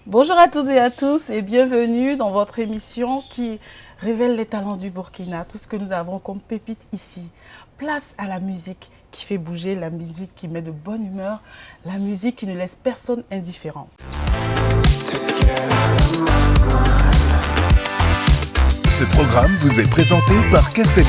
Bonjour à toutes et à tous et bienvenue dans votre émission qui révèle les talents du Burkina, tout ce que nous avons comme pépite ici. Place à la musique qui fait bouger, la musique qui met de bonne humeur, la musique qui ne laisse personne indifférent. Ce programme vous est présenté par Castelbeer.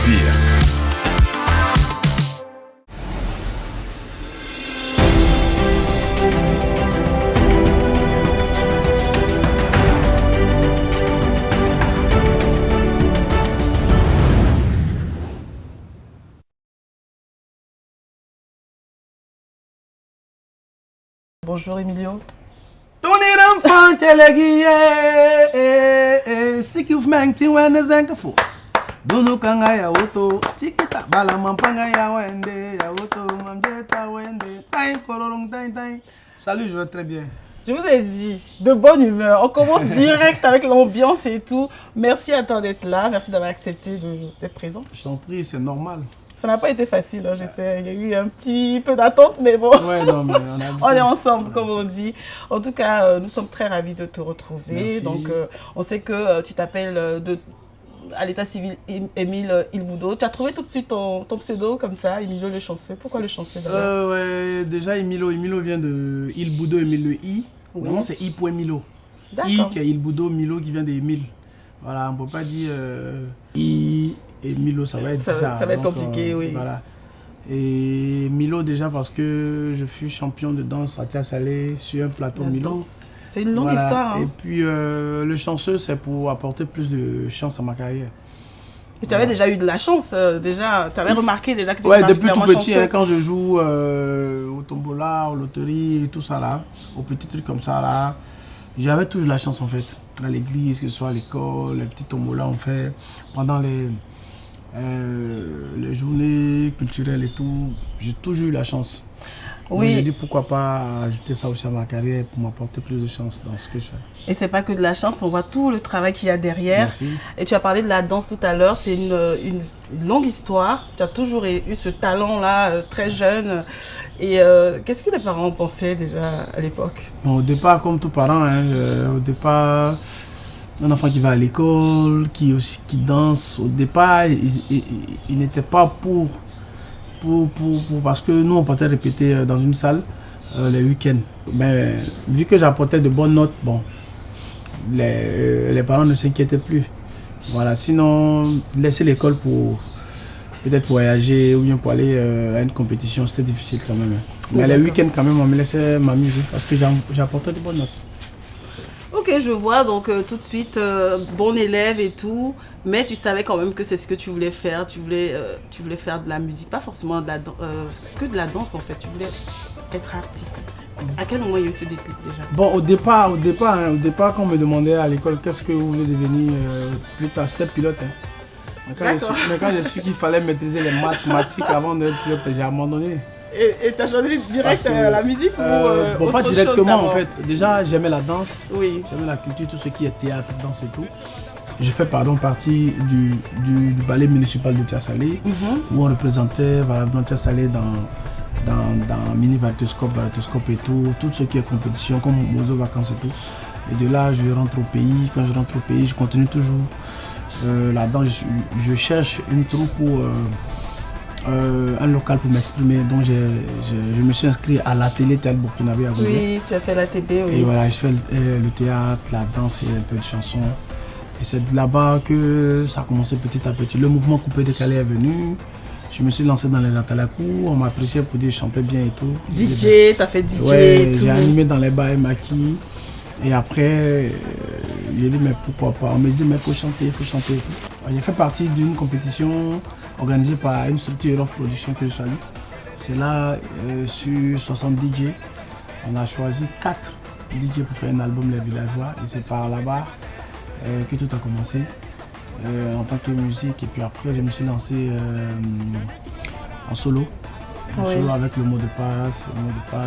Bonjour Emilio. Toniram fantelegi sikif mengti wene zenkafo. Dunu kanga ya woto tikita bala mampanga ya wende ya woto mamjeta wende tain kolorong tain. Salut, je vais très bien. Je vous ai dit, de bonne humeur. On commence direct avec l'ambiance et tout. Merci à toi d'être là, merci d'avoir accepté d'être présent. Je t'en prie, c'est normal. Ça n'a pas été facile, hein, je sais. Il y a eu un petit peu d'attente, mais bon. Ouais, non, mais on est ensemble, comme on dit. En tout cas, nous sommes très ravis de te retrouver. Merci. Donc, on sait que tu t'appelles à l'état civil Émile Ilboudo. Tu as trouvé tout de suite ton pseudo comme ça, Emilio le chanceux. Pourquoi le chanceux d'ailleurs? Ouais, déjà, Emilo vient de Ilboudo, Emile le I. Oui. Non, c'est I pour Emilo. D'accord. I qui est Ilboudo, Milo qui vient d'Emile. Voilà, on ne peut pas dire I et Milo, ça va être bizarre. Ça va être compliqué, oui. Voilà. Et Milo déjà parce que je fus champion de danse à Tia-Salé sur un plateau La Milo. danse. C'est une longue Voilà. histoire. Hein. Et puis le chanceux, c'est pour apporter plus de chance à ma carrière. Et tu avais déjà eu de la chance, déjà. Tu avais remarqué déjà que tu Ouais, étais depuis tout particulièrement petit, chanceux. hein, quand je joue au tombola, au loterie, tout ça là, aux petits trucs comme ça là, j'avais toujours de la chance en fait. À l'église, que ce soit à l'école, les petits tombolas on fait pendant les journées culturelles et tout, j'ai toujours eu la chance. Oui. Donc, j'ai dit pourquoi pas ajouter ça aussi à ma carrière pour m'apporter plus de chance dans ce que je fais. Et c'est pas que de la chance, on voit tout le travail qu'il y a derrière. Merci. Et tu as parlé de la danse tout à l'heure, c'est une longue histoire. Tu as toujours eu ce talent-là, très jeune. Et qu'est-ce que les parents pensaient déjà à l'époque? Bon, au départ, comme tous parents, hein, au départ, un enfant qui va à l'école, qui danse, au départ, il n'était pas pour parce que nous, on partait répéter dans une salle les week-ends. Mais vu que j'apportais de bonnes notes, bon, les parents ne s'inquiétaient plus. Voilà, sinon, laisser l'école pour peut-être voyager ou bien pour aller à une compétition, c'était difficile quand même. Mais les week-ends, quand même, on me laissait m'amuser parce que j'apportais de bonnes notes. Ok, je vois, donc tout de suite, bon élève et tout, mais tu savais quand même que c'est ce que tu voulais faire, tu voulais faire de la musique, pas forcément que de la danse en fait, tu voulais être artiste. À quel moment il y a eu ce déclic déjà? Bon, au départ, quand on me demandait à l'école qu'est-ce que vous voulez devenir plus tard, c'était pilote. Hein. Mais quand j'ai su qu'il fallait maîtriser les mathématiques avant d'être pilote, j'ai abandonné. Et tu as choisi direct la musique ou bon, autre pas directement chose en fait. Déjà, j'aimais la danse, oui. J'aimais la culture, tout ce qui est théâtre, danse et tout. Je fais partie du ballet municipal de Tia-Salé, où on représentait Tia-Salé dans mini Valetoscope et tout ce qui est compétition, comme Mozo Vacances et tout. Et de là, je rentre au pays. Quand je rentre au pays, je continue toujours la danse. Je cherche une troupe pour un local pour m'exprimer. Donc je me suis inscrit à l'atelier théâtre burkinabé à Gougué. Oui, tu as fait la TB, oui. Et voilà, je fais le théâtre, la danse et un peu de chansons. Et c'est de là-bas que ça a commencé petit à petit. Le mouvement coupé décalé est venu. Je me suis lancé dans les atalakou, on m'a apprécié pour dire que je chantais bien et tout. DJ, t'as fait DJ ouais, et tout. J'ai animé dans les bars et maquis. Et après, j'ai dit mais pourquoi pas. On me disait mais il faut chanter et tout. J'ai fait partie d'une compétition organisée par une structure Love Production que je salue. C'est là, sur 60 DJ, on a choisi 4 DJ pour faire un album Les Villageois. Et c'est par là-bas que tout a commencé. En tant que musique, et puis après je me suis lancé en solo. Solo avec le mot de passe.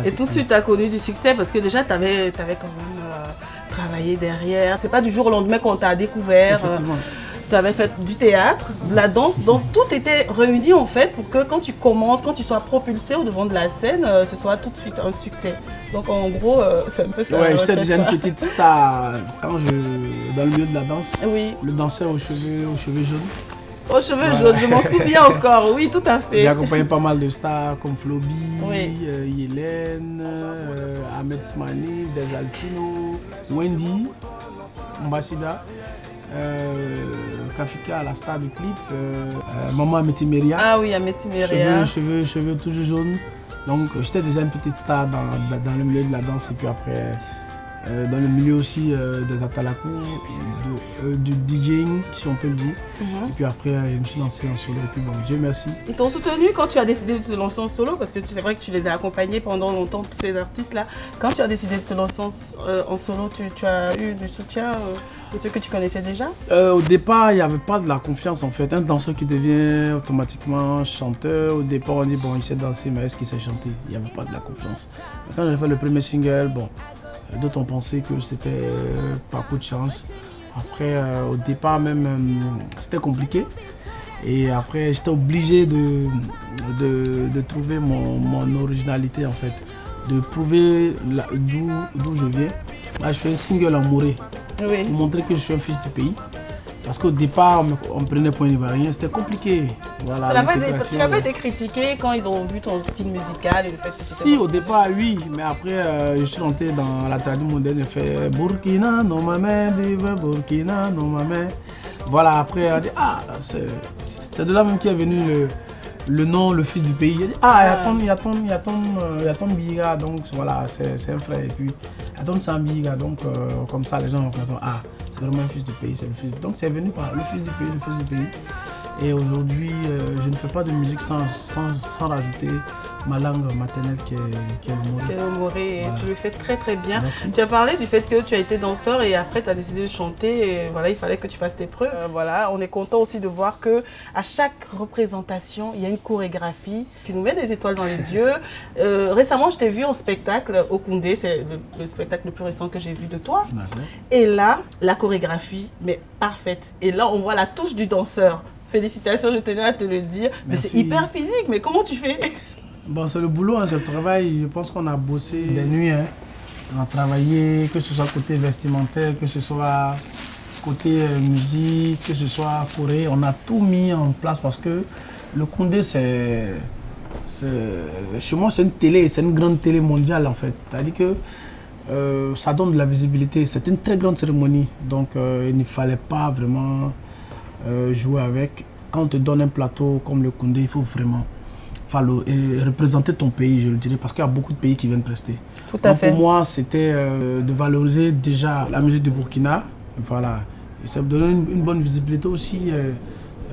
Et tout de suite tu as connu du succès parce que déjà tu avais quand même travaillé derrière. C'est pas du jour au lendemain qu'on t'a découvert. tu avais fait du théâtre, de la danse, donc tout était réuni en fait pour que quand tu commences, quand tu sois propulsé au devant de la scène, ce soit tout de suite un succès. Donc en gros, c'est un peu ça. Ouais, j'étais déjà une petite star dans le milieu de la danse. Oui. Le danseur aux cheveux jaunes. Aux cheveux jaunes, je m'en souviens encore, oui, tout à fait. J'ai accompagné pas mal de stars comme Floby, Oui. Yélène, Ahmed Smani, Desaltino, Wendy, Mbashida, Kafika, la star du clip, Maman Ametimeria. Ah oui, Ametimeria. Cheveux toujours jaunes. Donc j'étais déjà une petite star dans le milieu de la danse et puis après dans le milieu aussi des atalakou, du DJing si on peut le dire. Et puis après je me suis lancé en solo et puis bon, Dieu merci. Ils t'ont soutenu quand tu as décidé de te lancer en solo parce que c'est vrai que tu les as accompagnés pendant longtemps, tous ces artistes-là. Quand tu as décidé de te lancer en solo, tu as eu du soutien de ceux que tu connaissais déjà? Au départ, il n'y avait pas de la confiance en fait. Un danseur qui devient automatiquement chanteur, au départ on dit bon il sait danser mais est-ce qu'il sait chanter? Il n'y avait pas de la confiance. Quand j'ai fait le premier single, bon, d'autres ont pensé que c'était pas coup de chance. Après, au départ même, c'était compliqué. Et après, j'étais obligé de trouver mon originalité en fait. De prouver d'où je viens. Là, je fais un single en Morée. Oui. Pour montrer que je suis un fils du pays. Parce qu'au départ, on me prenait pour un Ivoirien, c'était compliqué. Voilà, tu n'as pas été critiqué quand ils ont vu ton style musical et le fait que Si, au départ, oui, mais après, je suis rentré dans la tradition moderne, j'ai fait Burkina, non ma mère, vive Burkina, non ma mère. Voilà, après, on dit, ah, c'est de là même qu'est venu le nom, le fils du pays. Il dit, ah, il y a ton biga, donc voilà, c'est un frère. Et puis, il y a ton sambiga, donc comme ça, les gens vont comprendre, ah, c'est vraiment un fils du pays, c'est le fils. Donc c'est venu par le fils du pays, le fils du pays. Et aujourd'hui, je ne fais pas de musique sans rajouter ma langue maternelle qui est le Morée. le Morée, voilà. Tu le fais très très bien. Merci. Tu as parlé du fait que tu as été danseur et après tu as décidé de chanter et voilà, il fallait que tu fasses tes preuves. Voilà, on est content aussi de voir que à chaque représentation, il y a une chorégraphie qui nous met des étoiles dans les yeux. Récemment, je t'ai vu en spectacle au Koundé, c'est le spectacle le plus récent que j'ai vu de toi. Et là, la chorégraphie, mais parfaite. Et là, on voit la touche du danseur. Félicitations, je tenais à te le dire. Merci. Mais c'est hyper physique, mais comment tu fais? Bon, c'est le boulot, hein, c'est le travail. Je pense qu'on a bossé des nuits. Hein. On a travaillé, que ce soit côté vestimentaire, que ce soit côté musique, que ce soit choré. On a tout mis en place parce que le Koundé, chez moi, c'est une télé, c'est une grande télé mondiale en fait. C'est-à-dire que ça donne de la visibilité. C'est une très grande cérémonie. Donc, il ne fallait pas vraiment jouer avec. Quand on te donne un plateau comme le Koundé, il faut vraiment représenter ton pays, je le dirais, parce qu'il y a beaucoup de pays qui viennent prester. Tout à fait. Pour moi, c'était de valoriser déjà la musique du Burkina. Voilà. Et ça me donne une bonne visibilité aussi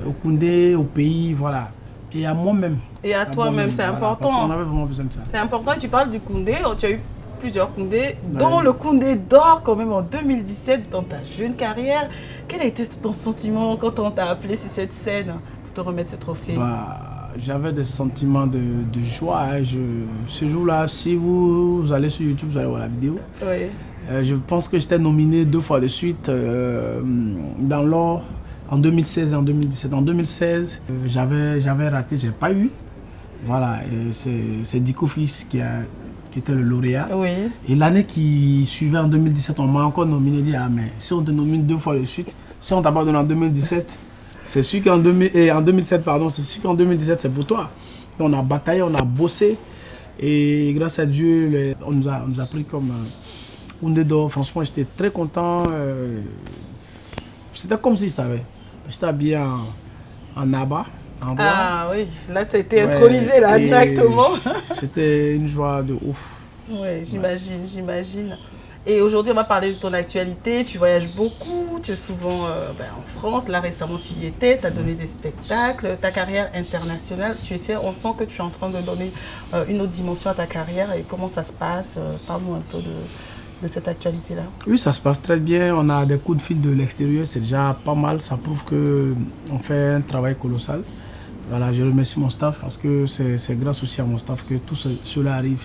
au Koundé, au pays, voilà. Et à moi-même. Et à toi-même, c'est important. Parce qu'on avait vraiment besoin de ça. C'est important et tu parles du Koundé. Tu as eu plusieurs Koundés, dont le Koundé d'or quand même en 2017 dans ta jeune carrière. Quel a été ton sentiment quand on t'a appelé sur cette scène pour te remettre ce trophée? J'avais des sentiments de joie. Hein. Ce jour-là, si vous allez sur YouTube, vous allez voir la vidéo. Oui. Je pense que j'étais nominé 2 fois de suite dans l'or en 2016 et en 2017. En 2016, j'avais raté, je n'ai pas eu. Voilà, c'est Diko Fils qui était le lauréat. Oui. Et l'année qui suivait, en 2017, on m'a encore nominé. Dit, ah, mais si on te nomine 2 fois de suite, si on t'a pas donné en 2017, c'est sûr qu'en 2007, pardon, c'est sûr qu'en 2017, c'est pour toi. Et on a bataillé, on a bossé. Et grâce à Dieu, on nous a pris comme Koundé d'or. Franchement, j'étais très content. C'était comme si je savais. J'étais habillé en abat. Ah oui, là tu as été intronisé là, directement. C'était une joie de ouf. Oui, j'imagine. Et aujourd'hui, on va parler de ton actualité. Tu voyages beaucoup, tu es souvent en France. Là, récemment, tu y étais, tu as donné des spectacles. Ta carrière internationale, on sent que tu es en train de donner une autre dimension à ta carrière. Et comment ça se passe? Parle-nous un peu de cette actualité-là. Oui, ça se passe très bien. On a des coups de fil de l'extérieur, c'est déjà pas mal. Ça prouve qu'on fait un travail colossal. Voilà, je remercie mon staff parce que c'est grâce aussi à mon staff que tout cela arrive.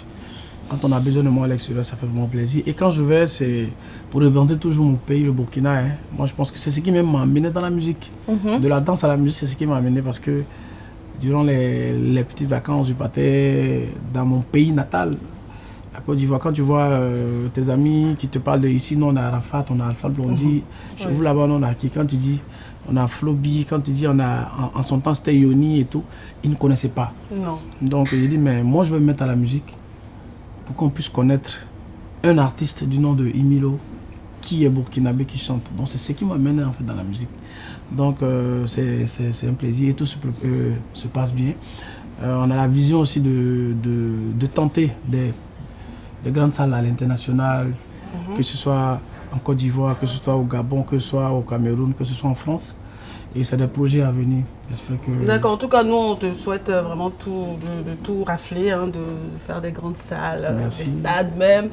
quand on a besoin de moi à l'extérieur, ça fait vraiment plaisir. Et quand je vais, c'est pour représenter toujours mon pays, le Burkina. Hein. Moi, je pense que c'est ce qui m'a amené dans la musique. De la danse à la musique, c'est ce qui m'a amené parce que durant les petites vacances, je partais dans mon pays natal, à Côte d'Ivoire. Quand tu vois tes amis qui te parlent de ici, nous on a Arafat, on a Alpha Blondy, chez vous là-bas, on a qui? Quand tu dis on a Floby, quand tu dis on a en son temps c'était Yoni et tout, ils ne connaissaient pas. Non. Donc j'ai dit, mais moi je vais me mettre à la musique pour qu'on puisse connaître un artiste du nom de Imilo qui est burkinabé, qui chante. Donc c'est ce qui m'a mené en fait dans la musique. Donc c'est un plaisir et tout se passe bien. On a la vision aussi de tenter des grandes salles à l'international, que ce soit en Côte d'Ivoire, que ce soit au Gabon, que ce soit au Cameroun, que ce soit en France. Et c'est des projets à venir. Que... D'accord, en tout cas, nous, on te souhaite vraiment de tout rafler, hein, de faire des grandes salles, des stades même.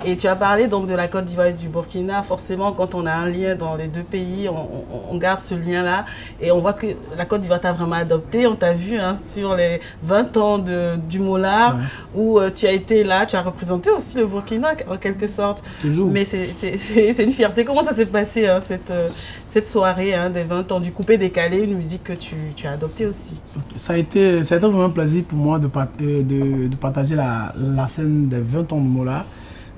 Et tu as parlé donc de la Côte d'Ivoire et du Burkina. Forcément, quand on a un lien dans les deux pays, on garde ce lien-là. Et on voit que la Côte d'Ivoire t'a vraiment adopté. On t'a vu hein, sur les 20 ans du Moulard, où tu as été là, tu as représenté aussi le Burkina en quelque sorte. Toujours. Mais c'est une fierté. Comment ça s'est passé, hein, cette soirée hein, des 20 ans du coupé décalé, une musique que tu as adoptée aussi? Ça a été vraiment un plaisir pour moi de partager la scène des 20 ans de Mola.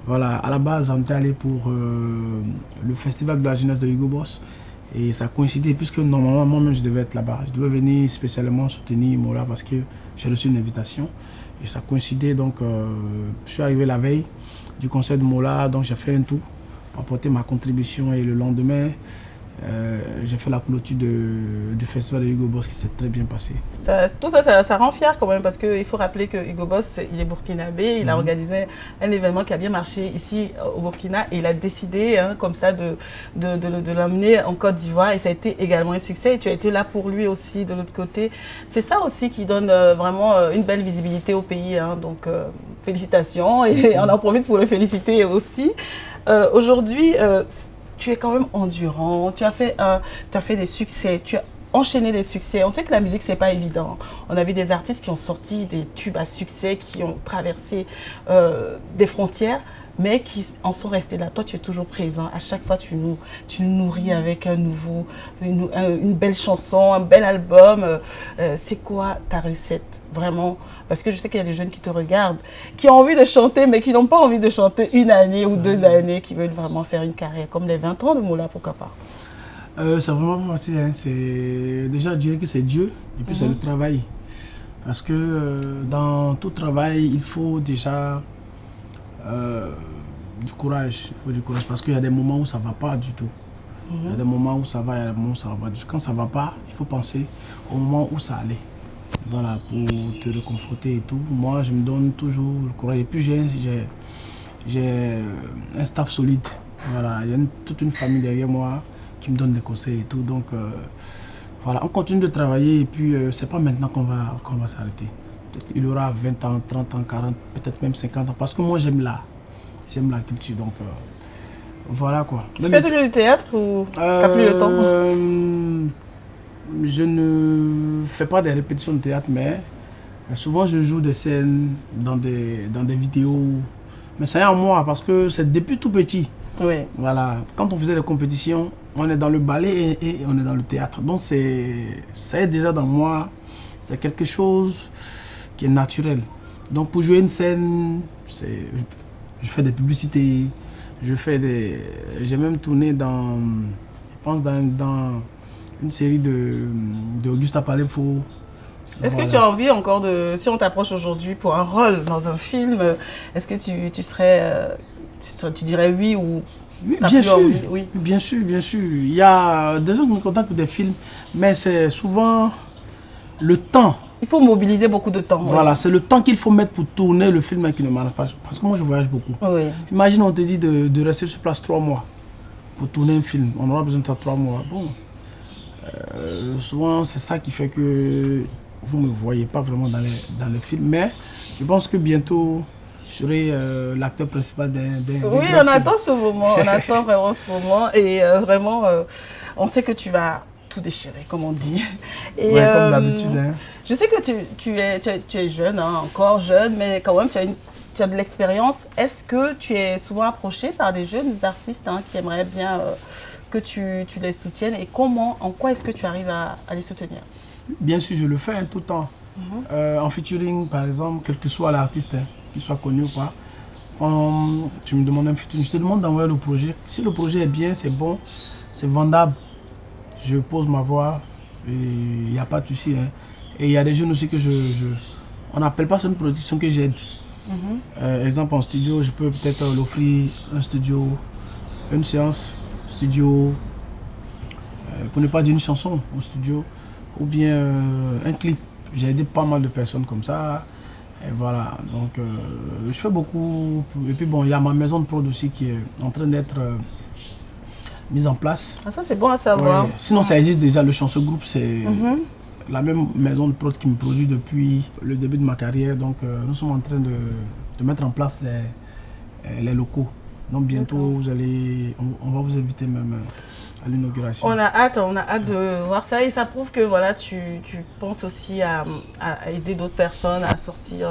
Voilà, à la base, on était allé pour le festival de la jeunesse de Hugo Boss. Et ça coïncidait, puisque normalement, moi-même, je devais être là-bas. Je devais venir spécialement soutenir Mola parce que j'ai reçu une invitation. Et ça coïncidait, donc je suis arrivé la veille du concert de Mola, donc j'ai fait un tour pour apporter ma contribution. Et le lendemain, j'ai fait la clôture du festival de Hugo Boss qui s'est très bien passé. Tout ça rend fier quand même parce qu'il faut rappeler que Hugo Boss, il est burkinabé, il a organisé un événement qui a bien marché ici au Burkina et il a décidé hein, comme ça de l'emmener en Côte d'Ivoire et ça a été également un succès et tu as été là pour lui aussi de l'autre côté. C'est ça aussi qui donne vraiment une belle visibilité au pays, hein, donc félicitations et on en profite pour le féliciter aussi. Aujourd'hui, tu es quand même endurant, tu as fait des succès, tu as enchaîné des succès. On sait que la musique, c'est pas évident. On a vu des artistes qui ont sorti des tubes à succès, qui ont traversé des frontières, mais qui en sont restés là. Toi, tu es toujours présent. À chaque fois, tu nous nourris avec une belle chanson, un bel album. C'est quoi ta recette, vraiment? Parce que je sais qu'il y a des jeunes qui te regardent, qui ont envie de chanter, mais qui n'ont pas envie de chanter une année ou 2 années, qui veulent vraiment faire une carrière, comme les 20 ans de Moula, pourquoi pas? C'est vraiment pas facile. Hein. Déjà, je dirais que c'est Dieu, et puis c'est le travail. Parce que dans tout travail, il faut déjà du courage. Il faut du courage, parce qu'il y a des moments où ça ne va pas du tout. Il y a des moments où ça va, il y a des moments où ça va pas du tout. Quand ça ne va pas, il faut penser au moment où ça allait. Voilà, pour te réconforter et tout. Moi, je me donne toujours le courage. Et puis, j'ai un staff solide. Voilà, il y a toute une famille derrière moi qui me donne des conseils et tout. Donc, voilà, on continue de travailler et puis, c'est pas maintenant qu'on va s'arrêter. Il y aura 20 ans, 30 ans, 40, peut-être même 50 ans. Parce que moi, j'aime la culture. Donc, voilà quoi. Tu fais toujours du théâtre ou t'as plus le temps? Je ne fais pas des répétitions de théâtre, mais souvent je joue des scènes dans des vidéos. Mais c'est en moi parce que c'est depuis tout petit. Oui. Voilà. Quand on faisait des compétitions, on est dans le ballet et on est dans le théâtre. Donc ça est déjà dans moi. C'est quelque chose qui est naturel. Donc pour jouer une scène, je fais des publicités. J'ai même tourné dans une série de Augusta Paléfo. Est-ce que tu as envie encore si on t'approche aujourd'hui pour un rôle dans un film, est-ce que tu serais, tu dirais oui ou bien sûr, oui. Bien sûr. Il y a des gens qui me contactent pour des films, mais c'est souvent le temps. Il faut mobiliser beaucoup de temps. Voilà, c'est le temps qu'il faut mettre pour tourner le film qui ne marche pas. Parce que moi, je voyage beaucoup. Oui. Imagine, on te dit de rester sur place 3 mois pour tourner un film. On aura besoin de 3 mois. Bon. Souvent, c'est ça qui fait que vous ne me voyez pas vraiment dans les films. Mais je pense que bientôt, je serai l'acteur principal d'un oui, on attend ce moment. On attend vraiment ce moment. Et vraiment, on sait que tu vas tout déchirer, comme on dit. Et, ouais, comme d'habitude. Hein. Je sais que tu es jeune, hein, encore jeune, mais quand même, tu tu as de l'expérience. Est-ce que tu es souvent approché par des jeunes artistes qui aimeraient bien que tu les soutiennes et en quoi est-ce que tu arrives à les soutenir? Bien sûr, je le fais tout le temps. En featuring, par exemple, quel que soit l'artiste, qu'il soit connu ou pas, tu me demandes un featuring, je te demande d'envoyer le projet. Si le projet est bien, c'est bon, c'est vendable, je pose ma voix et il n'y a pas de souci. Et il y a des jeunes aussi que on n'appelle pas ça une production que j'aide. Exemple en studio, je peux peut-être l'offrir un studio, une séance studio, pour ne pas dire une chanson au studio, ou bien un clip. J'ai aidé pas mal de personnes comme ça. Et voilà, donc je fais beaucoup. Et puis bon, il y a ma maison de prod aussi qui est en train d'être mise en place. Ah, ça c'est bon à savoir. Ouais. Sinon ça existe déjà, le Chanson Group, c'est la même maison de prod qui me produit depuis le début de ma carrière. Donc nous sommes en train de mettre en place les locaux. Donc bientôt on va vous inviter même à l'inauguration. On a hâte de voir ça et ça prouve que voilà, tu penses aussi à aider d'autres personnes à sortir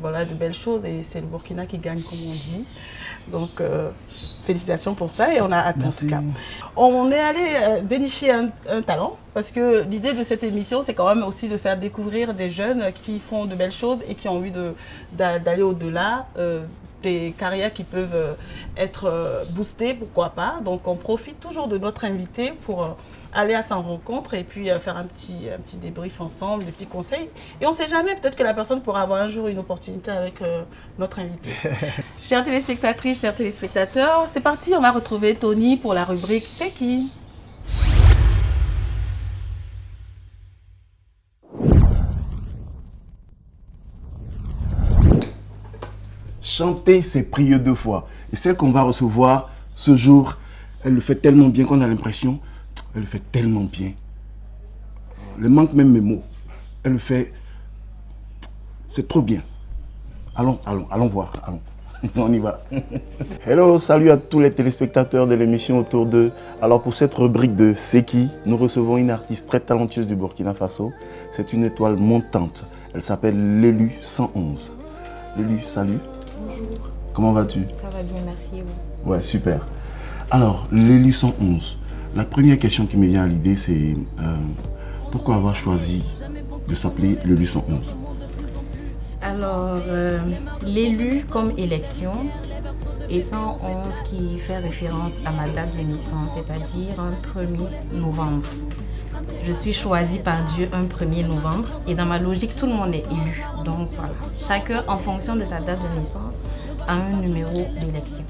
voilà, de belles choses et c'est le Burkina qui gagne comme on dit. Donc félicitations pour ça et on a hâte. Merci. En tout cas. On est allé dénicher un talent parce que l'idée de cette émission c'est quand même aussi de faire découvrir des jeunes qui font de belles choses et qui ont envie d'aller au-delà. Des carrières qui peuvent être boostées, pourquoi pas. Donc on profite toujours de notre invité pour aller à sa rencontre et puis faire un petit débrief ensemble, des petits conseils. Et on ne sait jamais, peut-être que la personne pourra avoir un jour une opportunité avec notre invité. Chères téléspectatrices, chers téléspectateurs, c'est parti, on va retrouver Tony pour la rubrique C'est qui ? Chanter, c'est prier 2 fois. Et celle qu'on va recevoir ce jour, elle le fait tellement bien qu'on a l'impression, elle le fait tellement bien. Elle manque même mes mots. Elle le fait, c'est trop bien. Allons voir, allons. On y va. Hello, salut à tous les téléspectateurs de l'émission Autour d'eux. Alors pour cette rubrique de C'est qui, nous recevons une artiste très talentueuse du Burkina Faso. C'est une étoile montante. Elle s'appelle Lélu 111. Lélu, salut. Bonjour. Comment vas-tu? Ça va bien, merci. Oui. Ouais, super. Alors, Lélu 111. La première question qui me vient à l'idée, c'est pourquoi avoir choisi de s'appeler Lélu 111? Alors, l'élu comme élection et 111 qui fait référence à ma date de naissance, c'est-à-dire un 1er novembre. Je suis choisie par Dieu un 1er novembre et dans ma logique, tout le monde est élu. Donc voilà, chacun en fonction de sa date de naissance a un numéro d'élection.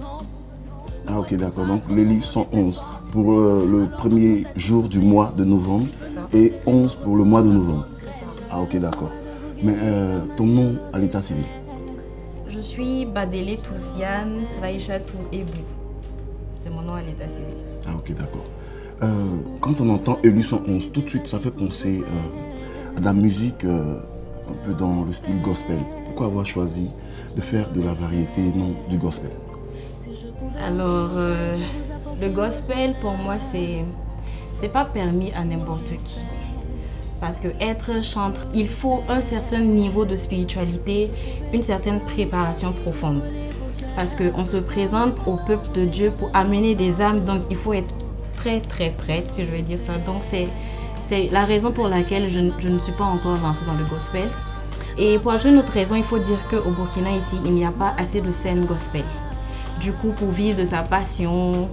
Ah ok, d'accord. Donc Lélu 111 pour le premier jour du mois de novembre et 11 pour le mois de novembre. Ah ok, d'accord. Mais ton nom à l'état civil? Je suis Badele Toussiane Raïchatou Ebou. C'est mon nom à l'état civil. Ah ok, d'accord. Quand on entend Lélu 111, tout de suite ça fait penser à de la musique un peu dans le style gospel. Pourquoi avoir choisi de faire de la variété et non du gospel? Alors, le gospel pour moi c'est pas permis à n'importe qui. Parce que être chanteur, il faut un certain niveau de spiritualité, une certaine préparation profonde. Parce qu'on se présente au peuple de Dieu pour amener des âmes, donc il faut être très prête, si je veux dire ça. Donc c'est la raison pour laquelle je ne suis pas encore lancée dans le gospel. Et pour ajouter une autre raison, il faut dire qu'au Burkina ici, il n'y a pas assez de scènes gospel. Du coup, pour vivre de sa passion,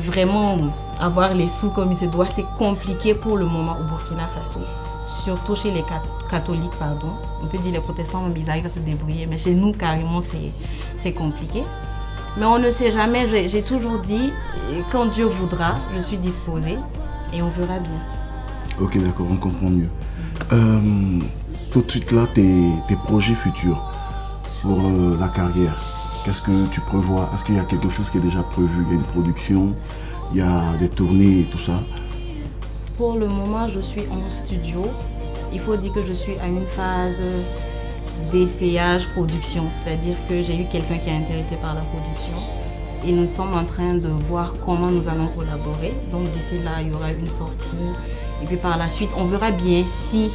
vraiment avoir les sous comme il se doit, c'est compliqué pour le moment au Burkina Faso. Surtout chez les catholiques, pardon. On peut dire les protestants, même ils arrivent à se débrouiller, mais chez nous, carrément, c'est compliqué. Mais on ne sait jamais, j'ai toujours dit, quand Dieu voudra, je suis disposée et on verra bien. Ok, d'accord, on comprend mieux. Tout de suite là, tes projets futurs pour la carrière, qu'est-ce que tu prévois? Est-ce qu'il y a quelque chose qui est déjà prévu? Il y a une production, il y a des tournées et tout ça? Pour le moment, je suis en studio. Il faut dire que je suis à une phase d'essayage, production. C'est-à-dire que j'ai eu quelqu'un qui est intéressé par la production. Et nous sommes en train de voir comment nous allons collaborer. Donc d'ici là, il y aura une sortie. Et puis par la suite, on verra bien si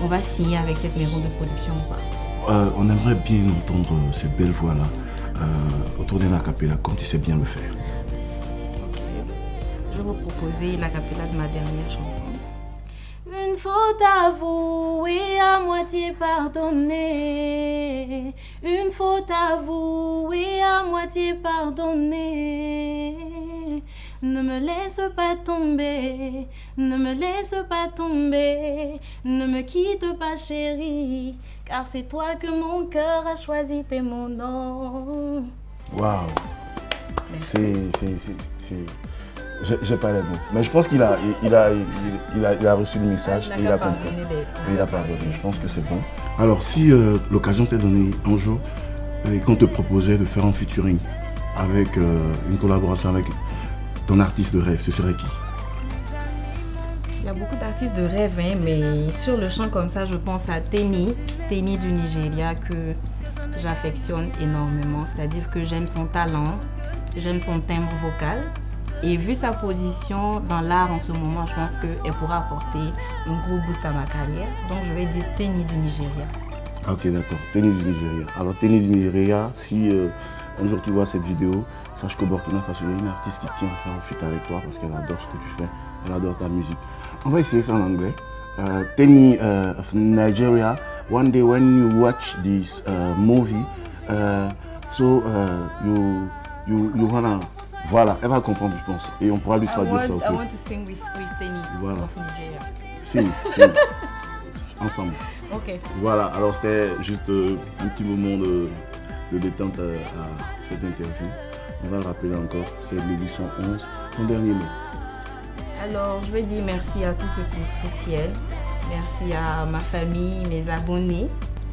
on va signer avec cette maison de production ou pas. on aimerait bien entendre cette belle voix-là autour d'un acapella, comme tu sais bien le faire. Ok. Je vais vous proposer l'acapella de ma dernière chanson. Une faute avouée, à moitié pardonnée. Une faute avouée, à moitié pardonnée. Ne me laisse pas tomber, ne me laisse pas tomber, ne me quitte pas chérie, car c'est toi que mon cœur a choisi, t'es mon nom. Waouh. J'ai pas les mots. Mais je pense qu'il a reçu le message et il a compris. Et il a pardonné. Je pense que c'est bon. Alors, si l'occasion t'est donnée un jour et qu'on te proposait de faire un featuring avec une collaboration avec ton artiste de rêve, ce serait qui? Il y a beaucoup d'artistes de rêve, hein, mais sur le chant comme ça, je pense à Tenny du Nigeria, que j'affectionne énormément. C'est-à-dire que j'aime son talent, j'aime son timbre vocal. Et vu sa position dans l'art en ce moment, je pense qu'elle pourra apporter un gros boost à ma carrière. Donc je vais dire Tenny du Nigeria. Ok, d'accord. Tenny du Nigeria. Alors Tenny du Nigeria, si un jour tu vois cette vidéo, sache qu'au Burkina Faso, il y a une artiste qui tient à faire un feat avec toi parce qu'elle adore ce que tu fais, elle adore ta musique. On va essayer ça en anglais. Tenny of Nigeria, one day when you watch this movie, you wanna... Voilà, elle va comprendre, je pense. Et on pourra lui traduire ça aussi. I want to sing with Tenny voilà. of Nigeria. Si, ensemble. Ok. Voilà, alors c'était juste un petit moment de détente à cette interview. On va le rappeler encore, c'est le 811, ton dernier mot. Alors, je vais dire merci à tous ceux qui soutiennent. Merci à ma famille, mes abonnés.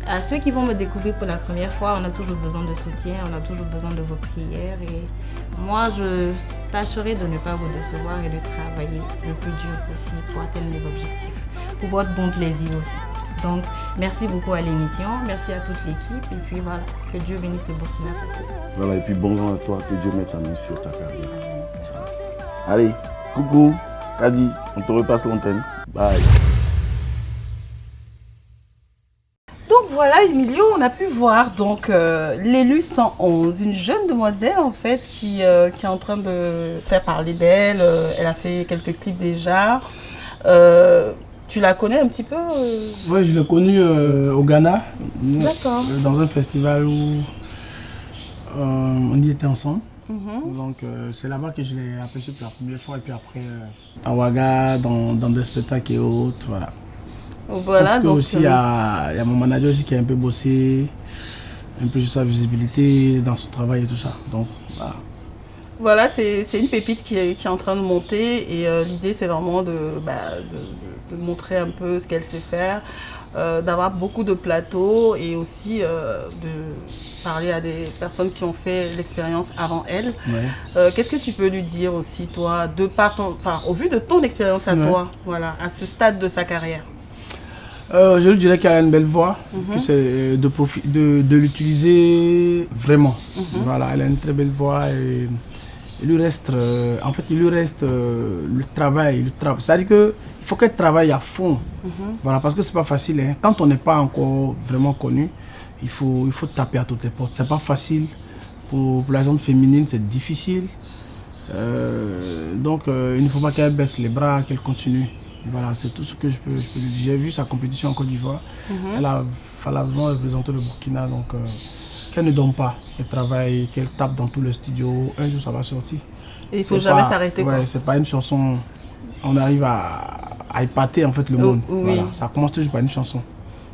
À ceux qui vont me découvrir pour la première fois, on a toujours besoin de soutien, on a toujours besoin de vos prières. Et moi, je tâcherai de ne pas vous décevoir et de travailler le plus dur possible pour atteindre mes objectifs, pour votre bon plaisir aussi. Donc, merci beaucoup à l'émission, merci à toute l'équipe et puis voilà, que Dieu bénisse le Burkina Faso. Voilà, et puis bon vent à toi, que Dieu mette sa main sur ta carrière. Merci. Allez, coucou, Kadi, on te repasse l'antenne. Bye. Donc voilà, Emilio, on a pu voir donc l'élu 111, une jeune demoiselle en fait qui est en train de faire parler d'elle. Elle a fait quelques clips déjà. Tu la connais un petit peu Oui, je l'ai connue au Ghana. D'accord. Dans un festival où on y était ensemble. Donc c'est là-bas que je l'ai aperçue pour la première fois. Et puis après, à Ouaga, dans des spectacles et autres, voilà. Voilà, parce que donc aussi il y a mon manager aussi qui a un peu bossé, un peu sur sa visibilité dans son travail et tout ça. Donc voilà. Voilà, c'est une pépite qui est en train de monter et l'idée c'est vraiment de montrer un peu ce qu'elle sait faire, d'avoir beaucoup de plateaux et aussi de parler à des personnes qui ont fait l'expérience avant elle. Ouais. Qu'est-ce que tu peux lui dire aussi toi, au vu de ton expérience à toi, voilà, à ce stade de sa carrière? Je lui dirais qu'elle a une belle voix, que c'est de l'utiliser vraiment. Voilà, elle a une très belle voix et il lui reste, le travail. C'est-à-dire qu'il faut qu'elle travaille à fond. Voilà, parce que c'est pas facile. Hein. Quand on n'est pas encore vraiment connu, il faut taper à toutes les portes. C'est pas facile. Pour la gente féminine, c'est difficile. Donc il ne faut pas qu'elle baisse les bras, qu'elle continue. Voilà, c'est tout ce que je peux lui dire. J'ai vu sa compétition en Côte d'Ivoire. Elle a vraiment représenté le Burkina. Donc, qu'elle ne donne pas, qu'elle travaille, qu'elle tape dans tous les studios. Un jour, ça va sortir. Et il ne faut jamais s'arrêter. Ouais, c'est pas une chanson. On arrive à épater en fait le monde. Oui. Voilà, ça commence toujours par une chanson.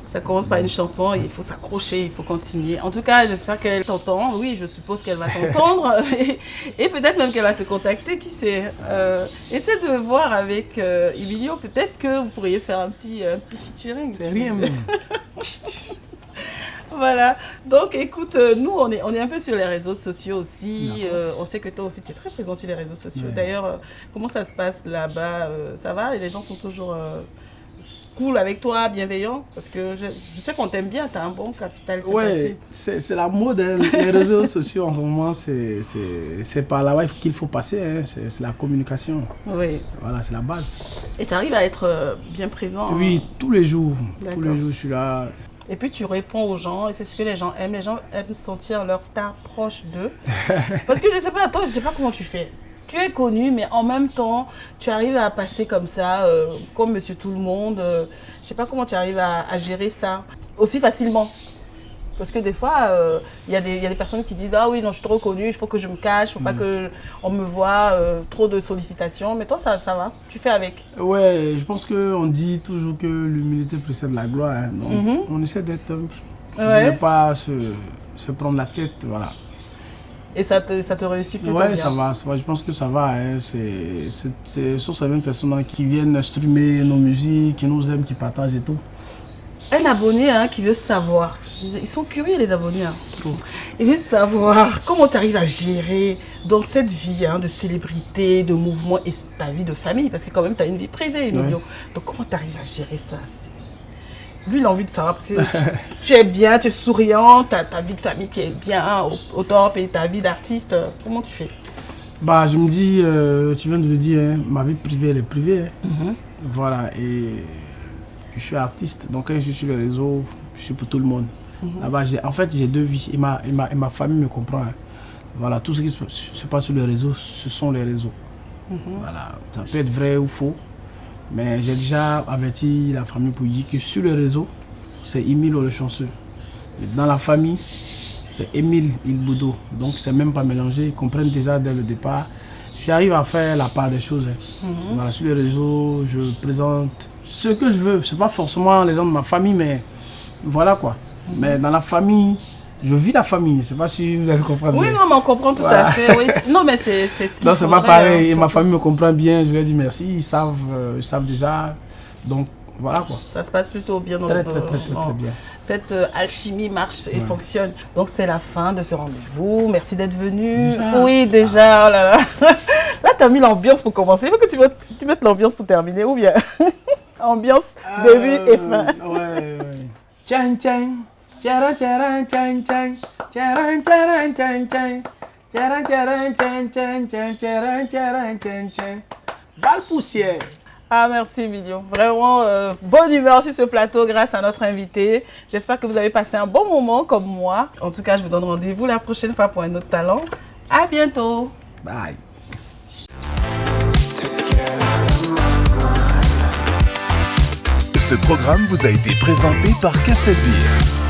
Ça commence par une chanson, il faut s'accrocher, il faut continuer. En tout cas, j'espère qu'elle t'entend. Oui, je suppose qu'elle va t'entendre. et peut-être même qu'elle va te contacter, qui sait. Essaie de voir avec Emilio, peut-être que vous pourriez faire un petit featuring. C'est rien même. Voilà, donc écoute, nous on est un peu sur les réseaux sociaux aussi, on sait que toi aussi tu es très présent sur les réseaux sociaux. Ouais. D'ailleurs, comment ça se passe là-bas, ça va? Et les gens sont toujours cool avec toi, bienveillants? Parce que je sais qu'on t'aime bien, tu as un bon capital sympathie. Ouais, c'est la mode, hein. Les réseaux sociaux en ce moment, c'est par là-bas qu'il faut passer, hein. C'est la communication. Oui. Voilà, c'est la base. Et tu arrives à être bien présent? Oui, tous les jours. Tous les jours, je suis là. Et puis tu réponds aux gens et c'est ce que les gens aiment. Les gens aiment sentir leur star proche d'eux. Parce que je sais pas, toi, je sais pas comment tu fais. Tu es connu, mais en même temps, tu arrives à passer comme ça, comme Monsieur Tout le Monde. Je sais pas comment tu arrives à gérer ça aussi facilement. Parce que des fois, il y a des personnes qui disent « Ah oui, non, je suis trop connue, il faut que je me cache, il ne faut pas qu'on me voit, trop de sollicitations. » Mais toi, ça va, tu fais avec. Ouais, je pense qu'on dit toujours que l'humilité précède la gloire. Hein. Donc, on essaie d'être humble. Ouais. De ne pas se prendre la tête, voilà. Et ça te réussit plutôt ouais, bien. ça va, je pense que ça va. Hein. C'est sur ces mêmes personnes qui viennent streamer nos musiques, qui nous aiment, qui partagent et tout. Un abonné qui veut savoir, ils sont curieux les abonnés. Ils veulent savoir comment tu arrives à gérer donc, cette vie de célébrité, de mouvement et ta vie de famille. Parce que quand même, tu as une vie privée, Emilio. Ouais. Donc comment tu arrives à gérer ça? Lui, il a envie de savoir, parce que tu es bien, tu es souriant, tu as ta vie de famille qui est bien au top et ta vie d'artiste. Comment tu fais? Bah, je me dis, tu viens de le dire, hein, ma vie privée, elle est privée. Hein. Voilà, et je suis artiste, donc quand je suis sur les réseaux, je suis pour tout le monde. Là-bas, en fait, j'ai deux vies et ma famille me comprend. Hein. Voilà, tout ce qui se passe sur les réseaux, ce sont les réseaux. Voilà, ça peut être vrai ou faux. Mais j'ai déjà averti la famille pour dire que sur le réseau, c'est Emile le chanceux. Mais dans la famille, c'est Emile Ilboudo. Donc c'est même pas mélangé. Ils comprennent déjà dès le départ. J'arrive à faire la part des choses. Hein. Voilà, sur les réseaux, je présente ce que je veux. C'est pas forcément les gens de ma famille, mais voilà quoi. Mais dans la famille, je vis la famille. Je sais pas si vous allez comprendre. Oui, non, mais on comprend tout à fait. Oui. Non, mais c'est ce qu'il faut. Non, c'est pas pareil. Et ma famille me comprend bien. Je leur dis merci. Ils savent déjà. Donc, voilà quoi. Ça se passe plutôt bien. Très bien. Cette alchimie marche et fonctionne. Donc, c'est la fin de ce rendez-vous. Merci d'être venu. Déjà. Oui, déjà. Oh là, là. Là, tu as mis l'ambiance pour commencer. Il faut que tu mettes l'ambiance pour terminer. Ou bien ambiance début et fin. Ouais. Tchang, tchang. Tcharan, tcharan, tchang, tchang. Tcharan, tcharan, tchang, tchang. Tcharan, tcharan, tchang, tchang, tchang. Tcharan, tcharan, tchang, tchang. Balle poussière. Ah, merci Emilio. Vraiment, bonne humeur sur ce plateau grâce à notre invité. J'espère que vous avez passé un bon moment comme moi. En tout cas, je vous donne rendez-vous la prochaine fois pour un autre talent. À bientôt. Bye. Ce programme vous a été présenté par Castelbeer.